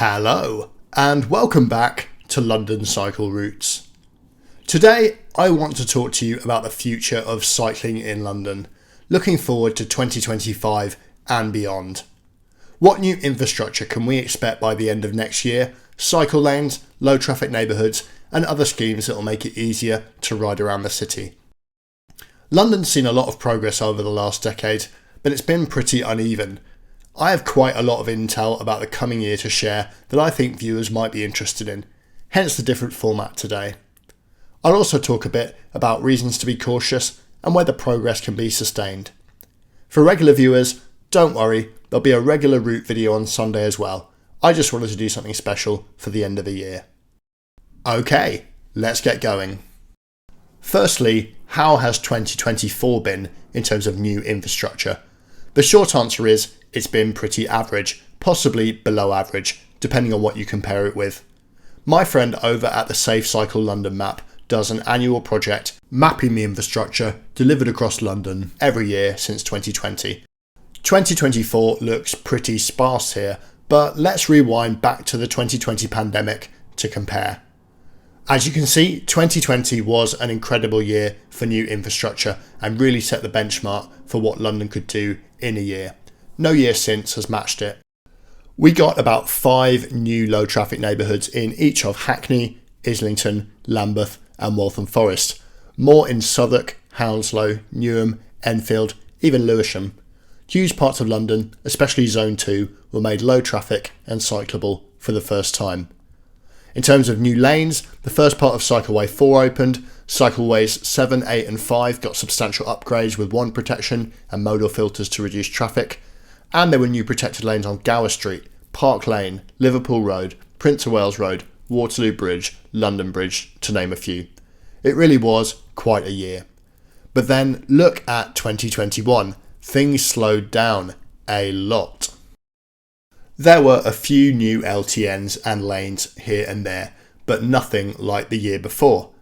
Hello, and welcome back to London Cycle Routes. Today, I want to talk to you about the future of cycling in London, looking forward to 2025 and beyond. What new infrastructure can we expect by the end of next year? Cycle lanes, low traffic neighbourhoods, and other schemes that will make it easier to ride around the city. London's seen a lot of progress over the last decade, but it's been pretty uneven. I have quite a lot of intel about the coming year to share that I think viewers might be interested in, hence the different format today. I'll also talk a bit about reasons to be cautious and whether progress can be sustained. For regular viewers, don't worry, there'll be a regular route video on Sunday as well. I just wanted to do something special for the end of the year. Okay, let's get going. Firstly, how has 2024 been in terms of new infrastructure? The short answer is it's been pretty average, possibly below average, depending on what you compare it with. My friend over at the Safe Cycle London map does an annual project mapping the infrastructure delivered across London every year since 2020. 2024 looks pretty sparse here, but let's rewind back to the 2020 pandemic to compare. As you can see, 2020 was an incredible year for new infrastructure and really set the benchmark for what London could do in a year. No year since has matched it. We got about 5 new low traffic neighbourhoods in each of Hackney, Islington, Lambeth and Waltham Forest. More in Southwark, Hounslow, Newham, Enfield, even Lewisham. Huge parts of London, especially Zone 2, were made low traffic and cyclable for the first time. In terms of new lanes, the first part of Cycleway 4 opened, Cycleways 7, 8 and 5 got substantial upgrades with wand protection and modal filters to reduce traffic, and there were new protected lanes on Gower Street, Park Lane, Liverpool Road, Prince of Wales Road, Waterloo Bridge, London Bridge, to name a few. It really was quite a year. But then look at 2021, things slowed down a lot. There were a few new LTNs and lanes here and there, but nothing like the year before.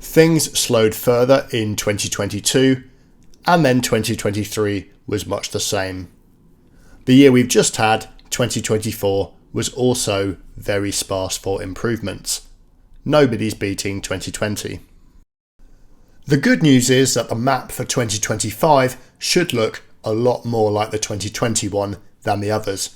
Things slowed further in 2022, and then 2023 was much the same. The year we've just had, 2024, was also very sparse for improvements. Nobody's beating 2020. The good news is that the map for 2025 should look a lot more like the 2021 than the others.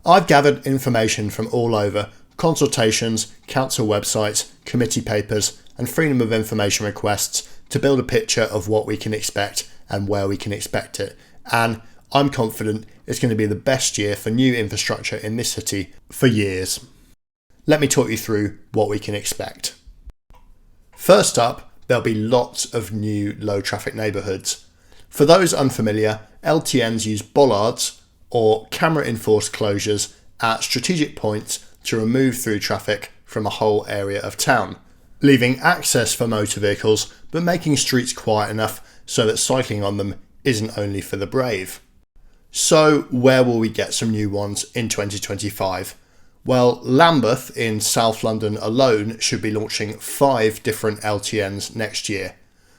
I've gathered information from all over, consultations, council websites, committee papers and freedom of information requests to build a picture of what we can expect and where we can expect it. And I'm confident it's going to be the best year for new infrastructure in this city for years. Let me talk you through what we can expect. First up, there'll be lots of new low traffic neighbourhoods. For those unfamiliar, LTNs use bollards or camera enforced closures at strategic points to remove through traffic from a whole area of town, leaving access for motor vehicles but making streets quiet enough so that cycling on them isn't only for the brave. So where will we get some new ones in 2025? Well, Lambeth in South London alone should be launching 5 different LTNs next year.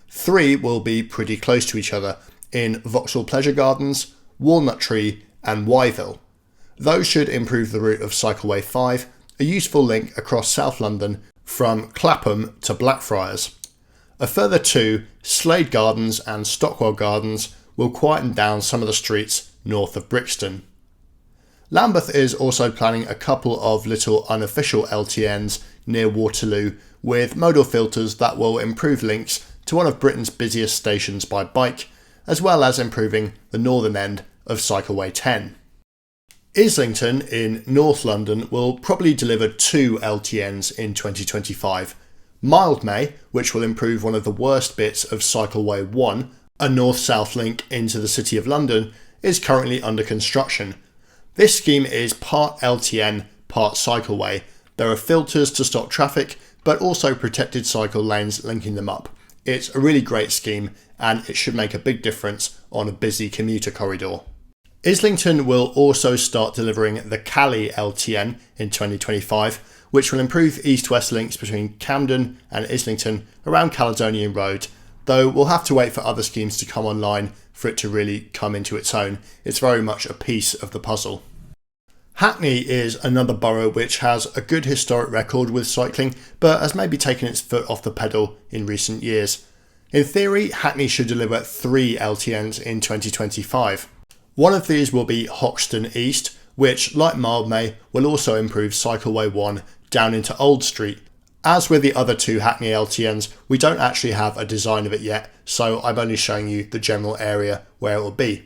3 will be pretty close to each other in Vauxhall Pleasure Gardens, Walnut Tree and Wyville. Those should improve the route of Cycleway 5, a useful link across South London from Clapham to Blackfriars. A further 2, Slade Gardens and Stockwell Gardens, will quieten down some of the streets north of Brixton. Lambeth is also planning a couple of little unofficial LTNs near Waterloo with modal filters that will improve links to one of Britain's busiest stations by bike, as well as improving the northern end of Cycleway 10. Islington in North London will probably deliver 2 LTNs in 2025. Mildmay, which will improve one of the worst bits of Cycleway 1, a north-south link into the City of London, is currently under construction. This scheme is part LTN, part cycleway. There are filters to stop traffic, but also protected cycle lanes linking them up. It's a really great scheme and it should make a big difference on a busy commuter corridor. Islington will also start delivering the Cali LTN in 2025, which will improve east-west links between Camden and Islington around Caledonian Road, though we'll have to wait for other schemes to come online for it to really come into its own. It's very much a piece of the puzzle. Hackney is another borough which has a good historic record with cycling, but has maybe taken its foot off the pedal in recent years. In theory, Hackney should deliver 3 LTNs in 2025. One of these will be Hoxton East, which, like Mildmay, will also improve Cycleway 1 down into Old Street. As with the other 2 Hackney LTNs, we don't actually have a design of it yet, so I'm only showing you the general area where it will be.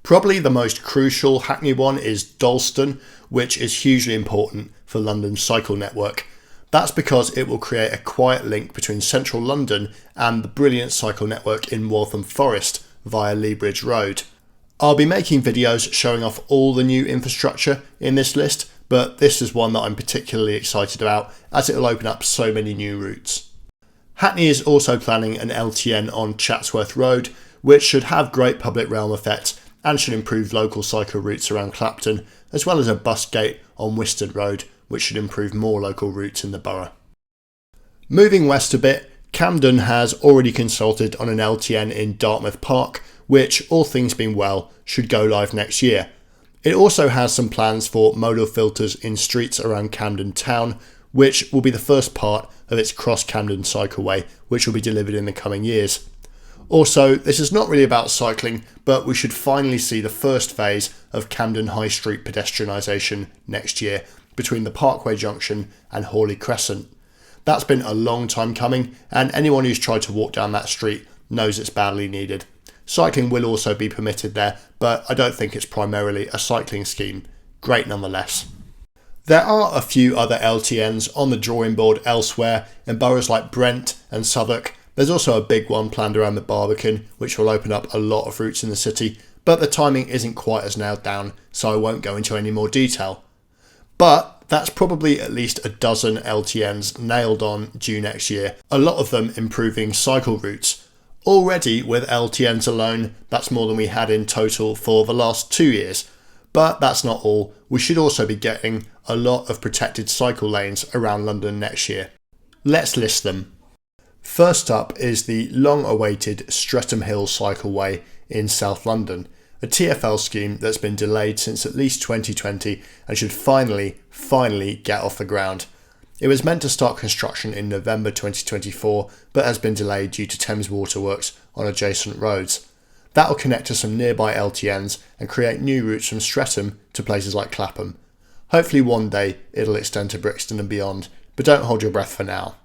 Probably the most crucial Hackney one is Dalston, which is hugely important for London's cycle network. That's because it will create a quiet link between central London and the brilliant cycle network in Waltham Forest via Lea Bridge Road. I'll be making videos showing off all the new infrastructure in this list, but this is one that I'm particularly excited about as it will open up so many new routes. Hackney is also planning an LTN on Chatsworth Road, which should have great public realm effect and should improve local cycle routes around Clapton, as well as a bus gate on Wiston Road, which should improve more local routes in the borough. Moving west a bit, Camden has already consulted on an LTN in Dartmouth Park, which, all things being well, should go live next year. It also has some plans for modal filters in streets around Camden Town, which will be the first part of its Cross Camden cycleway, which will be delivered in the coming years. Also, this is not really about cycling, but we should finally see the first phase of Camden High Street pedestrianisation next year between the Parkway Junction and Hawley Crescent. That's been a long time coming, and anyone who's tried to walk down that street knows it's badly needed. Cycling will also be permitted there, but I don't think it's primarily a cycling scheme. Great nonetheless. There are a few other LTNs on the drawing board elsewhere in boroughs like Brent and Southwark. There's also a big one planned around the Barbican, which will open up a lot of routes in the city, but the timing isn't quite as nailed down, so I won't go into any more detail. But that's probably at least a dozen LTNs nailed on due next year, a lot of them improving cycle routes. Already with LTNs alone, that's more than we had in total for the last 2 years. But that's not all, we should also be getting a lot of protected cycle lanes around London next year. Let's list them. First up is the long-awaited Streatham Hill Cycleway in South London, a TfL scheme that's been delayed since at least 2020 and should finally get off the ground. It was meant to start construction in November 2024, but has been delayed due to Thames Waterworks on adjacent roads. That will connect to some nearby LTNs and create new routes from Streatham to places like Clapham. Hopefully one day it'll extend to Brixton and beyond, but don't hold your breath for now.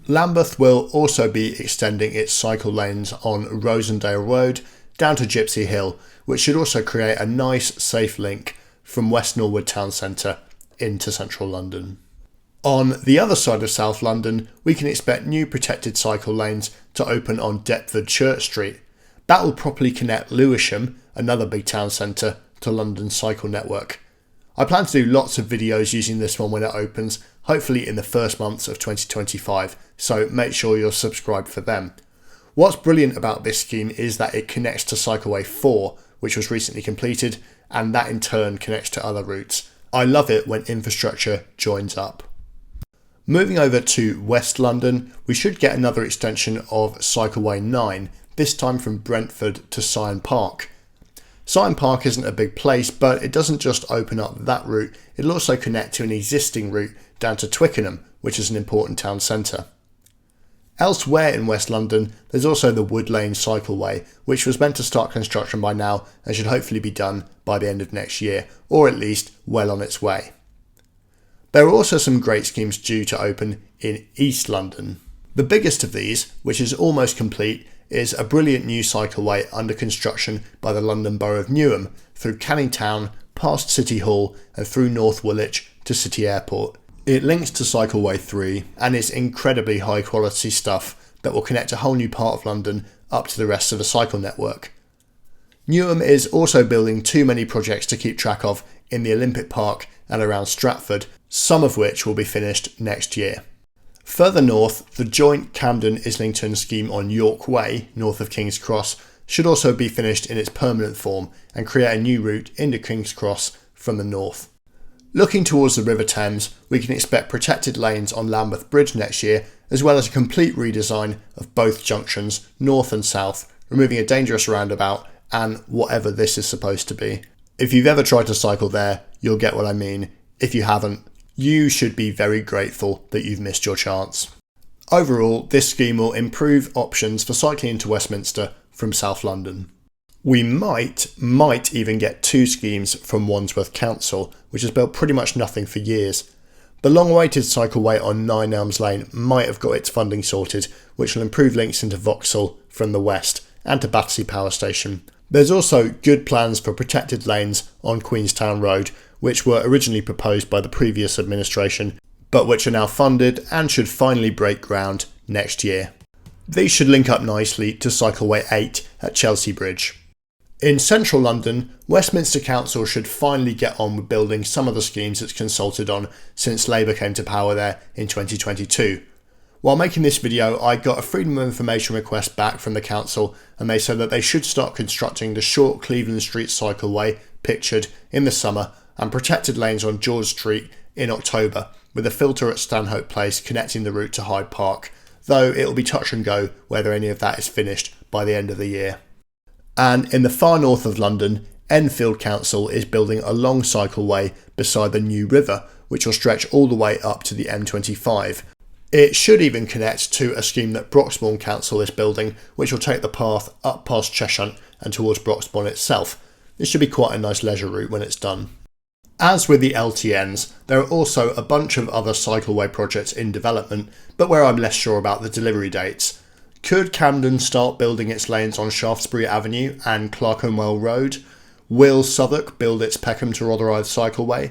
Lambeth will also be extending its cycle lanes on Rosendale Road down to Gypsy Hill, which should also create a nice, safe link from West Norwood Town Centre into central London. On the other side of South London, we can expect new protected cycle lanes to open on Deptford Church Street. That will properly connect Lewisham, another big town centre, to London's cycle network. I plan to do lots of videos using this one when it opens, hopefully in the first months of 2025, so make sure you're subscribed for them. What's brilliant about this scheme is that it connects to Cycleway 4, which was recently completed, and that in turn connects to other routes. I love it when infrastructure joins up. Moving over to West London, we should get another extension of Cycleway 9, this time from Brentford to Syon Park. Syon Park isn't a big place, but it doesn't just open up that route, it'll also connect to an existing route down to Twickenham, which is an important town centre. Elsewhere in West London, there's also the Wood Lane Cycleway, which was meant to start construction by now and should hopefully be done by the end of next year, or at least well on its way. There are also some great schemes due to open in East London. The biggest of these, which is almost complete, is a brilliant new cycleway under construction by the London Borough of Newham through Canning Town, past City Hall and through North Woolwich to City Airport. It links to Cycleway 3 and is incredibly high quality stuff that will connect a whole new part of London up to the rest of the cycle network. Newham is also building too many projects to keep track of in the Olympic Park and around Stratford, some of which will be finished next year. Further north, the joint Camden-Islington scheme on York Way, north of King's Cross, should also be finished in its permanent form and create a new route into King's Cross from the north. Looking towards the River Thames, we can expect protected lanes on Lambeth Bridge next year, as well as a complete redesign of both junctions, north and south, removing a dangerous roundabout and whatever this is supposed to be. If you've ever tried to cycle there, you'll get what I mean. If you haven't, you should be very grateful that you've missed your chance. Overall, this scheme will improve options for cycling into Westminster from South London. We might even get 2 schemes from Wandsworth Council, which has built pretty much nothing for years. The long-awaited cycleway on 9 Elms Lane might have got its funding sorted, which will improve links into Vauxhall from the west and to Battersea Power Station. There's also good plans for protected lanes on Queenstown Road, which were originally proposed by the previous administration, but which are now funded and should finally break ground next year. These should link up nicely to Cycleway 8 at Chelsea Bridge. In central London, Westminster Council should finally get on with building some of the schemes it's consulted on since Labour came to power there in 2022. While making this video, I got a Freedom of Information request back from the council, and they said that they should start constructing the short Cleveland Street cycleway pictured in the summer and protected lanes on George Street in October, with a filter at Stanhope Place connecting the route to Hyde Park, though it'll be touch and go whether any of that is finished by the end of the year. And in the far north of London, Enfield Council is building a long cycleway beside the New River, which will stretch all the way up to the M25. It should even connect to a scheme that Broxbourne Council is building, which will take the path up past Cheshunt and towards Broxbourne itself. This should be quite a nice leisure route when it's done. As with the LTNs, there are also a bunch of other cycleway projects in development, but where I'm less sure about the delivery dates. Could Camden start building its lanes on Shaftesbury Avenue and Clerkenwell Road? Will Southwark build its Peckham to Rotherhithe cycleway?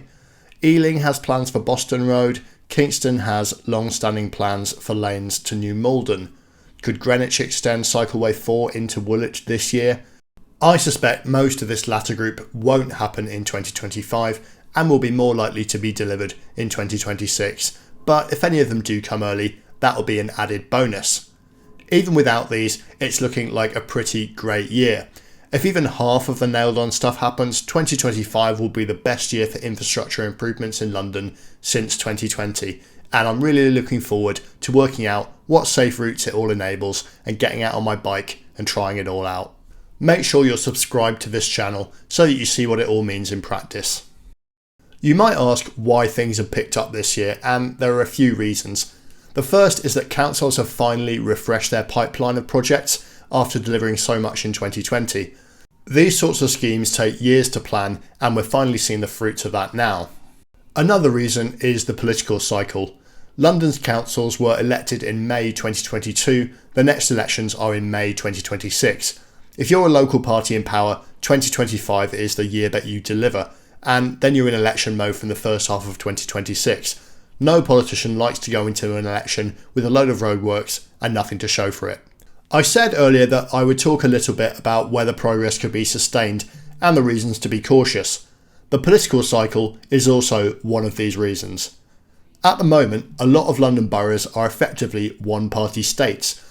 Ealing has plans for Boston Road. Kingston has long-standing plans for lanes to New Malden. Could Greenwich extend cycleway 4 into Woolwich this year? I suspect most of this latter group won't happen in 2025 and will be more likely to be delivered in 2026, but if any of them do come early, that'll be an added bonus. Even without these, it's looking like a pretty great year. If even half of the nailed on stuff happens, 2025 will be the best year for infrastructure improvements in London since 2020, and I'm really looking forward to working out what safe routes it all enables and getting out on my bike and trying it all out. Make sure you're subscribed to this channel so that you see what it all means in practice. You might ask why things have picked up this year, and there are a few reasons. The first is that councils have finally refreshed their pipeline of projects after delivering so much in 2020. These sorts of schemes take years to plan, and we're finally seeing the fruits of that now. Another reason is the political cycle. London's councils were elected in May 2022, the next elections are in May 2026. If you're a local party in power, 2025 is the year that you deliver, and then you're in election mode from the first half of 2026. No politician likes to go into an election with a load of roadworks and nothing to show for it. I said earlier that I would talk a little bit about whether progress could be sustained and the reasons to be cautious. The political cycle is also one of these reasons. At the moment, a lot of London boroughs are effectively one-party states.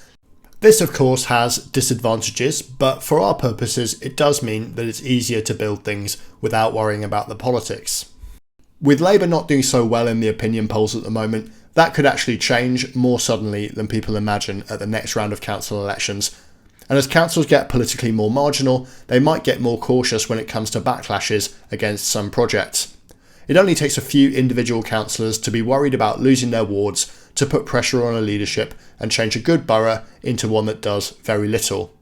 This of course has disadvantages, but for our purposes it does mean that it's easier to build things without worrying about the politics. With Labour not doing so well in the opinion polls at the moment, that could actually change more suddenly than people imagine at the next round of council elections. And as councils get politically more marginal, they might get more cautious when it comes to backlashes against some projects. It only takes a few individual councillors to be worried about losing their wards to put pressure on a leadership and change a good borough into one that does very little.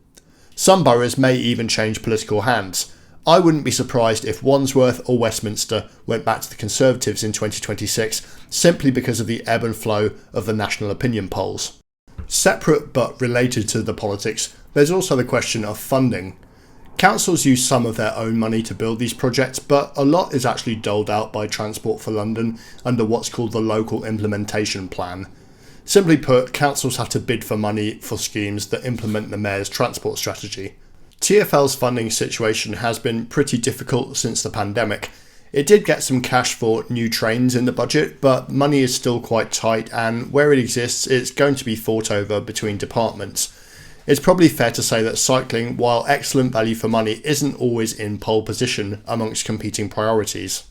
Some boroughs may even change political hands. I wouldn't be surprised if Wandsworth or Westminster went back to the Conservatives in 2026 simply because of the ebb and flow of the national opinion polls. Separate but related to the politics, there's also the question of funding. Councils use some of their own money to build these projects, but a lot is actually doled out by Transport for London under what's called the Local Implementation Plan. Simply put, councils have to bid for money for schemes that implement the Mayor's transport strategy. TfL's funding situation has been pretty difficult since the pandemic. It did get some cash for new trains in the budget, but money is still quite tight, and where it exists, it's going to be fought over between departments. It's probably fair to say that cycling, while excellent value for money, isn't always in pole position amongst competing priorities.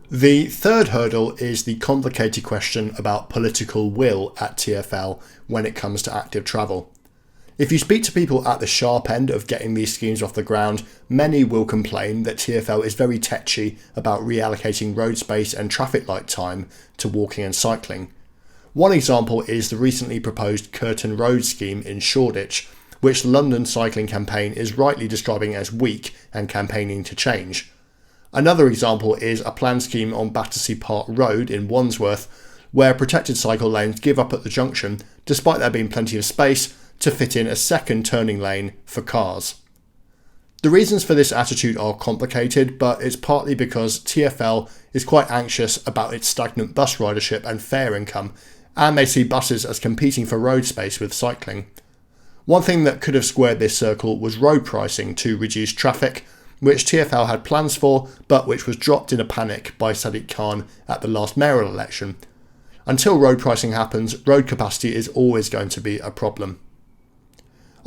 The third hurdle is the complicated question about political will at TfL when it comes to active travel. If you speak to people at the sharp end of getting these schemes off the ground, many will complain that TfL is very tetchy about reallocating road space and traffic light time to walking and cycling. One example is the recently proposed Curtain Road scheme in Shoreditch, which the London Cycling Campaign is rightly describing as weak and campaigning to change. Another example is a planned scheme on Battersea Park Road in Wandsworth, where protected cycle lanes give up at the junction despite there being plenty of space to fit in a second turning lane for cars. The reasons for this attitude are complicated, but it's partly because TfL is quite anxious about its stagnant bus ridership and fare income, and they see buses as competing for road space with cycling. One thing that could have squared this circle was road pricing to reduce traffic, which TfL had plans for, but which was dropped in a panic by Sadiq Khan at the last mayoral election. Until road pricing happens, road capacity is always going to be a problem.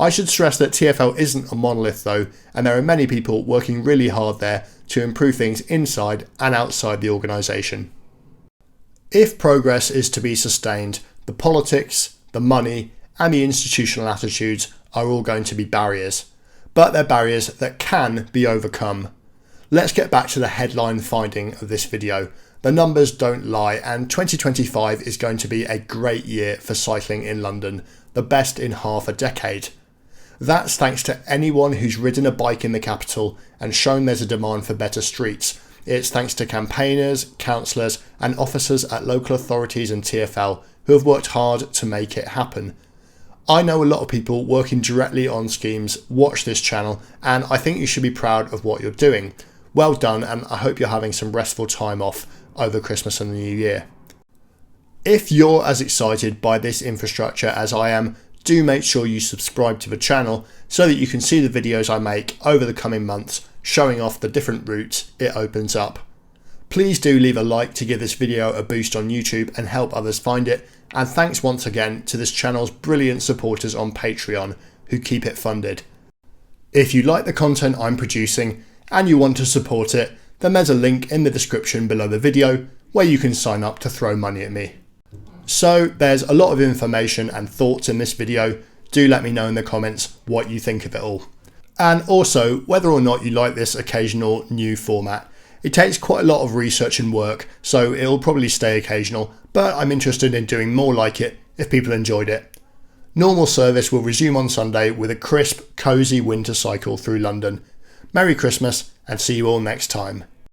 I should stress that TfL isn't a monolith though, and there are many people working really hard there to improve things inside and outside the organisation. If progress is to be sustained, the politics, the money, and the institutional attitudes are all going to be barriers, but they're barriers that can be overcome. Let's get back to the headline finding of this video. The numbers don't lie, and 2025 is going to be a great year for cycling in London, the best in half a decade. That's thanks to anyone who's ridden a bike in the capital and shown there's a demand for better streets. It's thanks to campaigners, councillors and officers at local authorities and TfL who have worked hard to make it happen. I know a lot of people working directly on schemes watch this channel, and I think you should be proud of what you're doing. Well done, and I hope you're having some restful time off over Christmas and the New Year. If you're as excited by this infrastructure as I am, do make sure you subscribe to the channel so that you can see the videos I make over the coming months showing off the different routes it opens up. Please do leave a like to give this video a boost on YouTube and help others find it, and thanks once again to this channel's brilliant supporters on Patreon who keep it funded. If you like the content I'm producing and you want to support it, then there's a link in the description below the video where you can sign up to throw money at me. So there's a lot of information and thoughts in this video. Do let me know in the comments what you think of it all. And also whether or not you like this occasional new format. It takes quite a lot of research and work, so it'll probably stay occasional, but I'm interested in doing more like it if people enjoyed it. Normal service will resume on Sunday with a crisp, cosy winter cycle through London. Merry Christmas and see you all next time.